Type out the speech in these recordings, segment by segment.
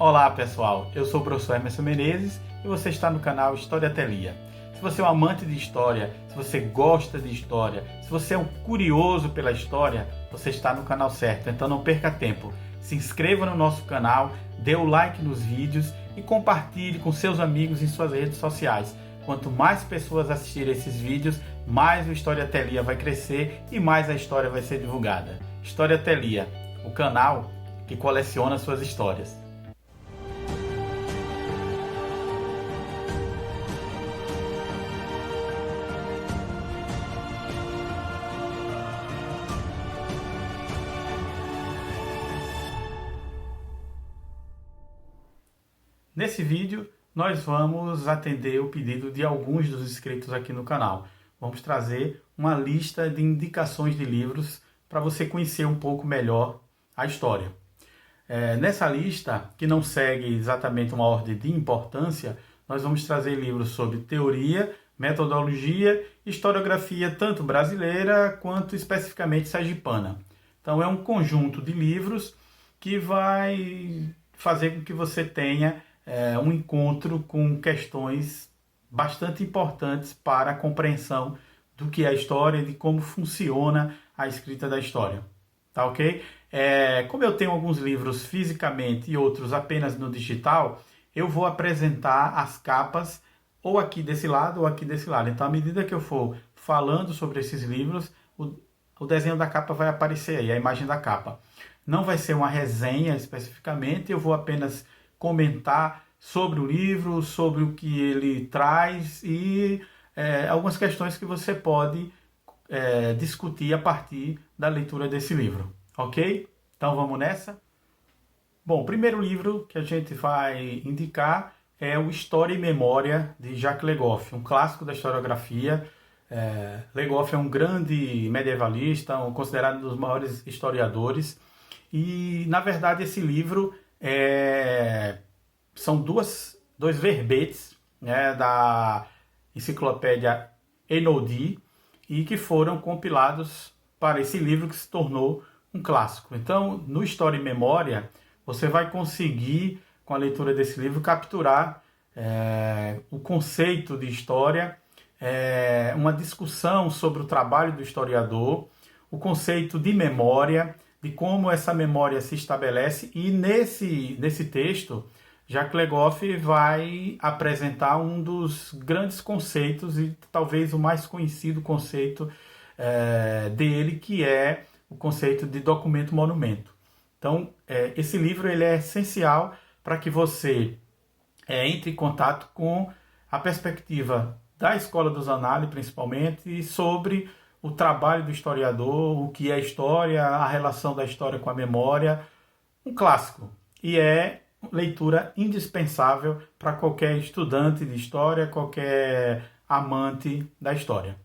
Olá pessoal, eu sou o professor Emerson Menezes e você está no canal História Telia. Se você é um amante de história, se você gosta de história, se você é um curioso pela história, você está no canal certo, então não perca tempo. Se inscreva no nosso canal, dê o like nos vídeos e compartilhe com seus amigos em suas redes sociais. Quanto mais pessoas assistirem esses vídeos, mais o História Telia vai crescer e mais a história vai ser divulgada. História Telia, o canal que coleciona suas histórias. Nesse vídeo, nós vamos atender o pedido de alguns dos inscritos aqui no canal. Vamos trazer uma lista de indicações de livros para você conhecer um pouco melhor a história. Nessa lista, que não segue exatamente uma ordem de importância, nós vamos trazer livros sobre teoria, metodologia e historiografia, tanto brasileira quanto especificamente sergipana. Então é um conjunto de livros que vai fazer com que você tenha um encontro com questões bastante importantes para a compreensão do que é a história e de como funciona a escrita da história. Tá ok? Como eu tenho alguns livros fisicamente e outros apenas no digital, eu vou apresentar as capas ou aqui desse lado ou aqui desse lado. Então, à medida que eu for falando sobre esses livros, o desenho da capa vai aparecer aí, a imagem da capa. Não vai ser uma resenha especificamente, eu vou apenas comentar sobre o livro, sobre o que ele traz e algumas questões que você pode discutir a partir da leitura desse livro, ok? Então vamos nessa? Bom, o primeiro livro que a gente vai indicar é o História e Memória, de Jacques Le Goff, um clássico da historiografia. Le Goff é um grande medievalista, considerado um dos maiores historiadores, e na verdade esse livro são dois verbetes, né, da enciclopédia Einaudi, e que foram compilados para esse livro que se tornou um clássico. Então, no História e Memória, você vai conseguir, com a leitura desse livro, capturar o conceito de história, uma discussão sobre o trabalho do historiador, o conceito de memória, de como essa memória se estabelece, e nesse texto, Jacques Le Goff vai apresentar um dos grandes conceitos e talvez o mais conhecido conceito dele, que é o conceito de documento-monumento. Então, esse livro ele é essencial para que você entre em contato com a perspectiva da Escola dos Análises, principalmente, sobre o trabalho do historiador, o que é história, a relação da história com a memória. Um clássico. E leitura indispensável para qualquer estudante de história, qualquer amante da história.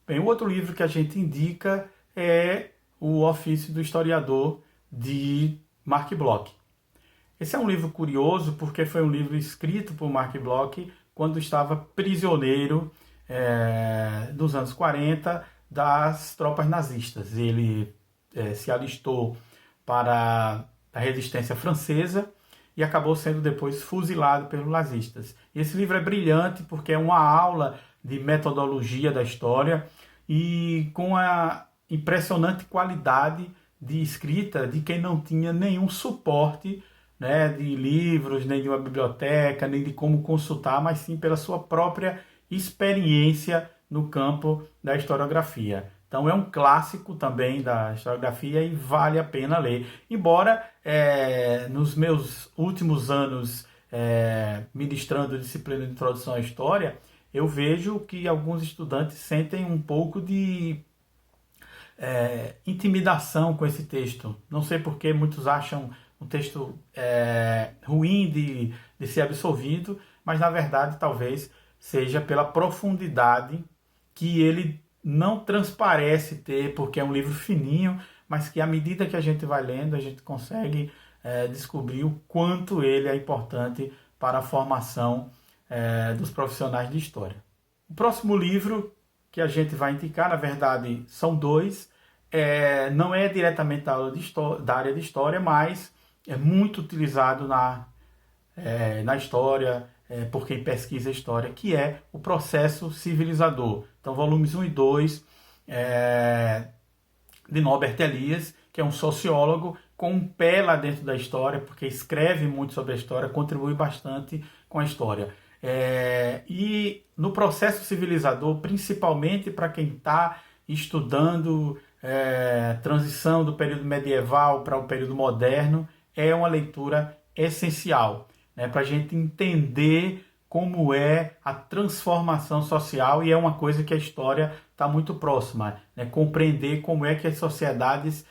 Bem, o outro livro que a gente indica é O Ofício do Historiador, de Marc Bloch. Esse é um livro curioso porque foi um livro escrito por Marc Bloch quando estava prisioneiro nos anos 40 das tropas nazistas. Ele se alistou para a resistência francesa e acabou sendo depois fuzilado pelos nazistas. E esse livro é brilhante porque é uma aula de metodologia da história e com a impressionante qualidade de escrita de quem não tinha nenhum suporte, né, de livros, nem de uma biblioteca, nem de como consultar, mas sim pela sua própria experiência no campo da historiografia. Então é um clássico também da historiografia e vale a pena ler. Embora nos meus últimos anos ministrando disciplina de introdução à história, eu vejo que alguns estudantes sentem um pouco de intimidação com esse texto. Não sei por que muitos acham um texto ruim de ser absorvido, mas na verdade talvez seja pela profundidade que ele não transparece ter, porque é um livro fininho, mas que à medida que a gente vai lendo, a gente consegue descobrir o quanto ele é importante para a formação dos profissionais de história. O próximo livro que a gente vai indicar, na verdade, são dois. Não é diretamente da área de história, mas é muito utilizado na história, por quem pesquisa história, que é o processo civilizador. Então, volumes 1 e 2 de Norbert Elias, que é um sociólogo com um pé lá dentro da história, porque escreve muito sobre a história, contribui bastante com a história. E no processo civilizador, principalmente para quem está estudando transição do período medieval para o período moderno, é uma leitura essencial, né, para a gente entender como é a transformação social, e é uma coisa que a história está muito próxima, né, compreender como é que as sociedades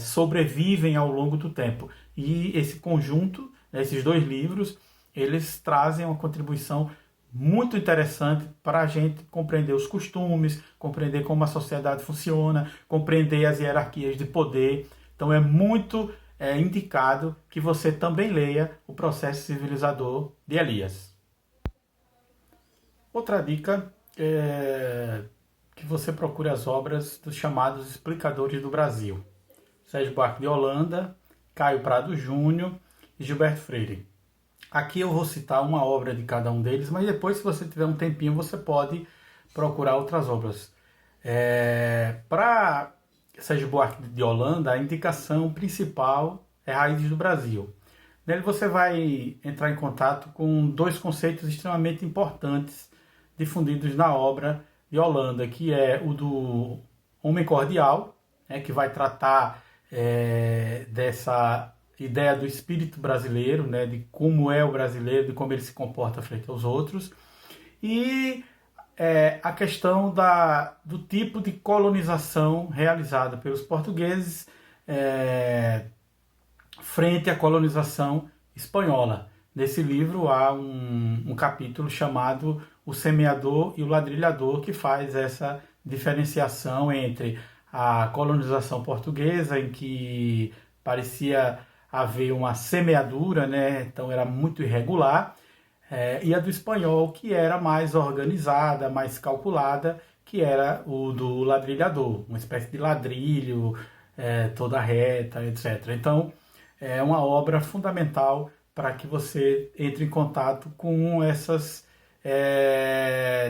sobrevivem ao longo do tempo. E esse conjunto, né, esses dois livros, eles trazem uma contribuição muito interessante para a gente compreender os costumes, compreender como a sociedade funciona, compreender as hierarquias de poder. Então é muito indicado que você também leia O Processo Civilizador de Elias. Outra dica é que você procure as obras dos chamados explicadores do Brasil. Sérgio Buarque de Holanda, Caio Prado Júnior e Gilberto Freire. Aqui eu vou citar uma obra de cada um deles, mas depois, se você tiver um tempinho, você pode procurar outras obras. Para Sérgio Buarque de Holanda, a indicação principal é Raízes do Brasil. Nele você vai entrar em contato com dois conceitos extremamente importantes difundidos na obra de Holanda, que é o do homem cordial, que vai tratar dessa ideia do espírito brasileiro, né, de como é o brasileiro, de como ele se comporta frente aos outros, e a questão do tipo de colonização realizada pelos portugueses frente à colonização espanhola. Nesse livro há um capítulo chamado O Semeador e o Ladrilhador, que faz essa diferenciação entre a colonização portuguesa, em que parecia haver uma semeadura, né? Então era muito irregular, e a do espanhol, que era mais organizada, mais calculada, que era o do ladrilhador, uma espécie de ladrilho, toda reta, etc. Então é uma obra fundamental para que você entre em contato com essas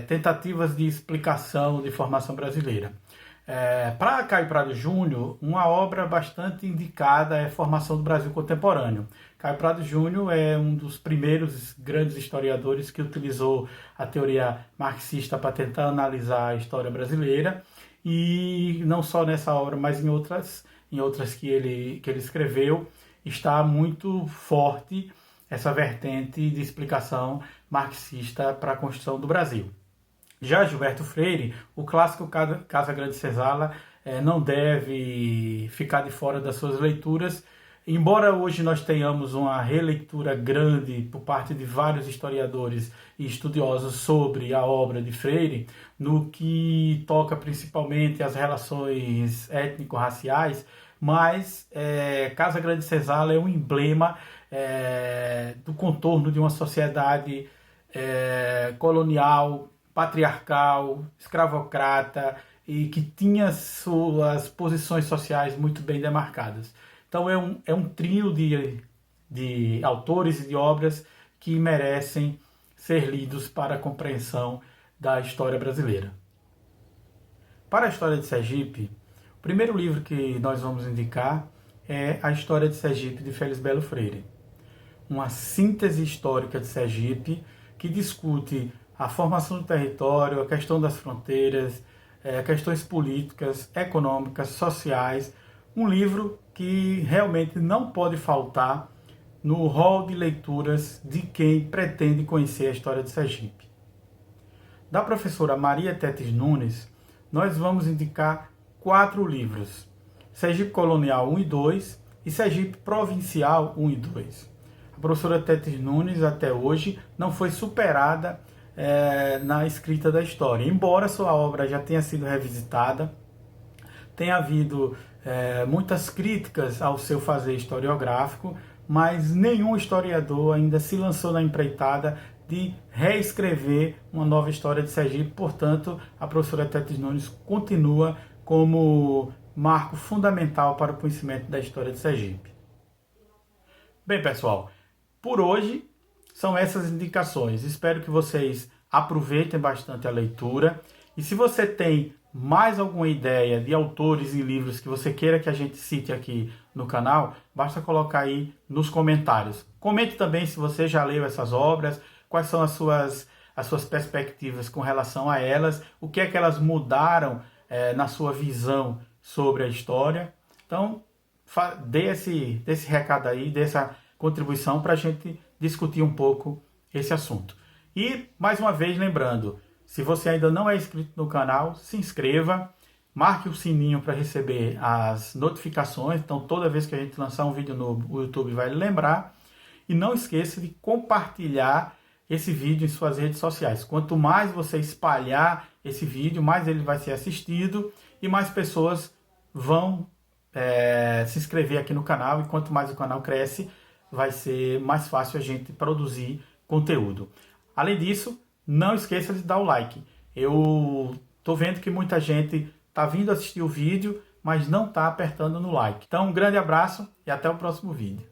tentativas de explicação de formação brasileira. Para Caio Prado Júnior, uma obra bastante indicada é Formação do Brasil Contemporâneo. Caio Prado Júnior é um dos primeiros grandes historiadores que utilizou a teoria marxista para tentar analisar a história brasileira, e não só nessa obra, mas em outras que ele escreveu, está muito forte essa vertente de explicação marxista para a Constituição do Brasil. Já Gilberto Freire, o clássico Casa Grande Senzala, não deve ficar de fora das suas leituras, embora hoje nós tenhamos uma releitura grande por parte de vários historiadores e estudiosos sobre a obra de Freire, no que toca principalmente às relações étnico-raciais, mas Casa Grande Senzala é um emblema do contorno de uma sociedade colonial, patriarcal, escravocrata, e que tinha suas posições sociais muito bem demarcadas. Então é um trio de autores e de obras que merecem ser lidos para a compreensão da história brasileira. Para a história de Sergipe, o primeiro livro que nós vamos indicar é A História de Sergipe, de Félix Belo Freire. Uma síntese histórica de Sergipe que discute a formação do território, a questão das fronteiras, questões políticas, econômicas, sociais. Um livro que realmente não pode faltar no rol de leituras de quem pretende conhecer a história de Sergipe. Da professora Maria Tetes Nunes, nós vamos indicar 4 livros: Sergipe Colonial 1 e 2 e Sergipe Provincial 1 e 2. A professora Tetes Nunes, até hoje, não foi superada na escrita da história. Embora sua obra já tenha sido revisitada, tenha havido muitas críticas ao seu fazer historiográfico, mas nenhum historiador ainda se lançou na empreitada de reescrever uma nova história de Sergipe. Portanto, a professora Tetes Nunes continua como marco fundamental para o conhecimento da história de Sergipe. Bem, pessoal, por hoje são essas indicações. Espero que vocês aproveitem bastante a leitura. E se você tem mais alguma ideia de autores e livros que você queira que a gente cite aqui no canal, basta colocar aí nos comentários. Comente também se você já leu essas obras, quais são as suas perspectivas com relação a elas, o que é que elas mudaram na sua visão sobre a história. Então, dê esse recado aí, dê essa contribuição para a gente discutir um pouco esse assunto. E, mais uma vez, lembrando, se você ainda não é inscrito no canal, se inscreva, marque o sininho para receber as notificações, então toda vez que a gente lançar um vídeo novo, o YouTube vai lembrar. E não esqueça de compartilhar esse vídeo em suas redes sociais. Quanto mais você espalhar esse vídeo, mais ele vai ser assistido e mais pessoas vão se inscrever aqui no canal. E quanto mais o canal cresce, vai ser mais fácil a gente produzir conteúdo. Além disso, não esqueça de dar o like. Eu estou vendo que muita gente está vindo assistir o vídeo, mas não está apertando no like. Então, um grande abraço e até o próximo vídeo.